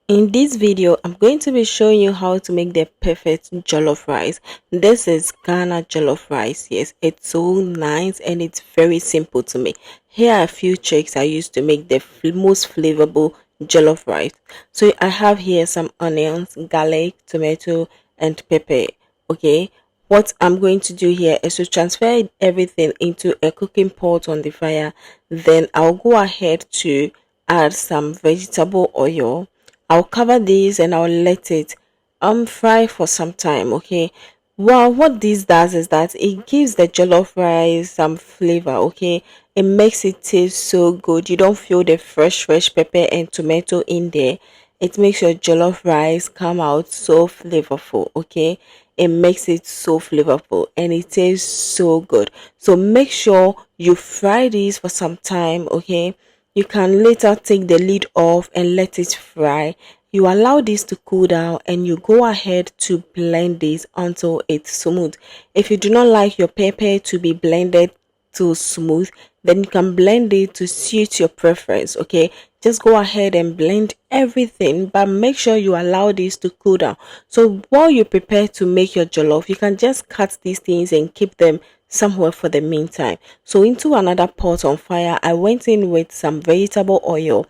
In this video, I'm going to be showing you how to make the perfect jollof rice. This is Ghana Jollof rice. Yes, it's so nice and it's very simple to make. Here are a few tricks I use to make the most flavorful jollof rice. So I have here some onions, garlic, tomato, and pepper. Okay, what I'm going to do here is to transfer everything into a cooking pot on the fire. Then I'll go ahead to add some vegetable oil. I'll cover this and I'll let it fry for some time. Okay, well, what this does is that it gives the jollof rice some flavor. Okay, it makes it taste so good. You don't feel the fresh pepper and tomato in there. It makes your jollof rice come out so flavorful. Okay, it makes it so flavorful and it tastes so good. So make sure you fry this for some time. Okay, you can later take the lid off and let it fry. You allow this to cool down and you go ahead to blend this until it's smooth. If you do not like your pepper to be blended to smooth, then you can blend it to suit your preference. Okay, just go ahead and blend everything, but make sure you allow this to cool down. So while you prepare to make your jollof, you can just cut these things and keep them somewhere for the meantime. So into another pot on fire, I went in with some vegetable oil,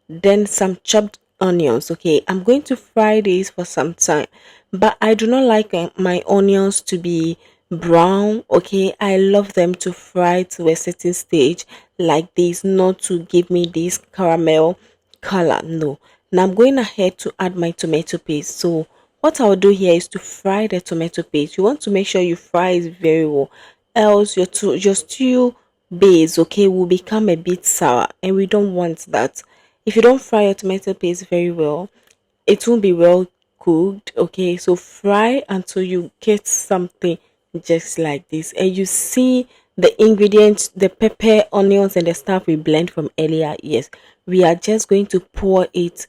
then some chopped onions. Okay, I'm going to fry this for some time, but I do not like my onions to be brown. Okay, I love them to fry to a certain stage like this, not to give me this caramel color. No. Now I'm going ahead to add my tomato paste. So what I'll do here is to fry the tomato paste. You want to make sure you fry it very well, else your stew base, okay, will become a bit sour, and we don't want that. If you don't fry your tomato paste very well, it won't be well cooked. Okay, so fry until you get something just like this, and you see the ingredients, the pepper, onions, and the stuff we blend from earlier. Yes, we are just going to pour it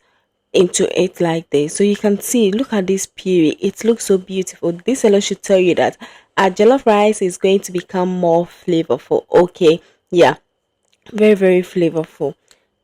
into it like this, so you can see, look at this puree, it looks so beautiful. This alone should tell you that our jollof rice is going to become more flavorful. Okay, yeah, very flavorful.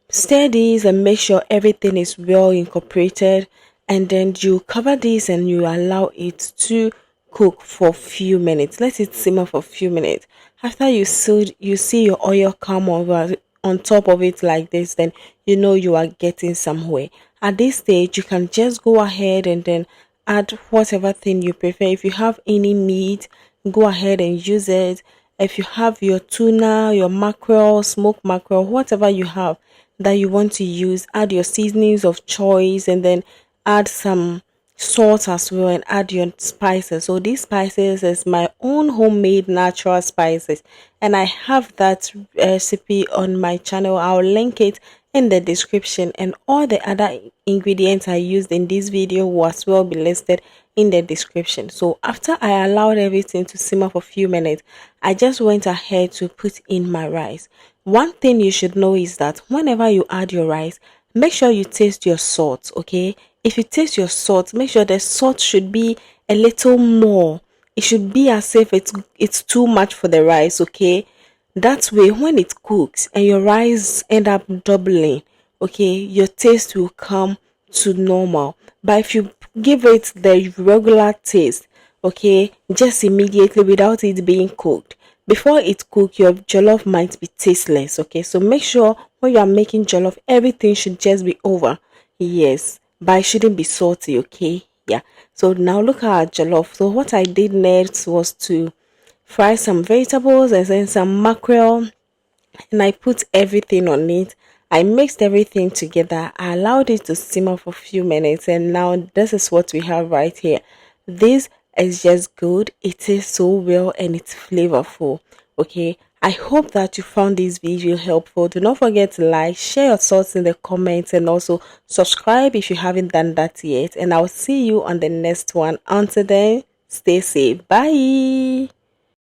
Stir these and make sure everything is well incorporated, and then you cover this and you allow it to cook for a few minutes. Let it simmer for a few minutes. After you see your oil come over on top of it like this, then you know you are getting somewhere. At this stage, you can just go ahead and then add whatever thing you prefer. If you have any meat, go ahead and use it. If you have your tuna, your mackerel, smoked mackerel, whatever you have that you want to use, add your seasonings of choice, and then add some salt as well, and add your spices. So these spices is my own homemade natural spices, and I have that recipe on my channel. I'll link it in the description, and all the other ingredients I used in this video will as well be listed in the description. So after I allowed everything to simmer for a few minutes, I just went ahead to put in my rice. One thing you should know is that whenever you add your rice, make sure you taste your salt. Okay, if you taste your salt, make sure the salt should be a little more. It should be as if it's too much for the rice. Okay, that way when it cooks and your rice end up doubling, okay, your taste will come to normal. But if you give it the regular taste, okay, just immediately without it being cooked, before it cook, your jollof might be tasteless. Okay, so make sure when you are making jollof, everything should just be over. Yes, but it shouldn't be salty. Okay, yeah. So now look at our jollof. So what I did next was to fry some vegetables and then some mackerel, and I put everything on it. I mixed everything together. I allowed it to simmer for a few minutes, and now this is what we have right here. This is just good. It is so well and it's flavorful. Okay, I hope that you found this video helpful. Do not forget to like, share your thoughts in the comments, and also subscribe if you haven't done that yet. And I'll see you on the next one. Until then, stay safe. Bye.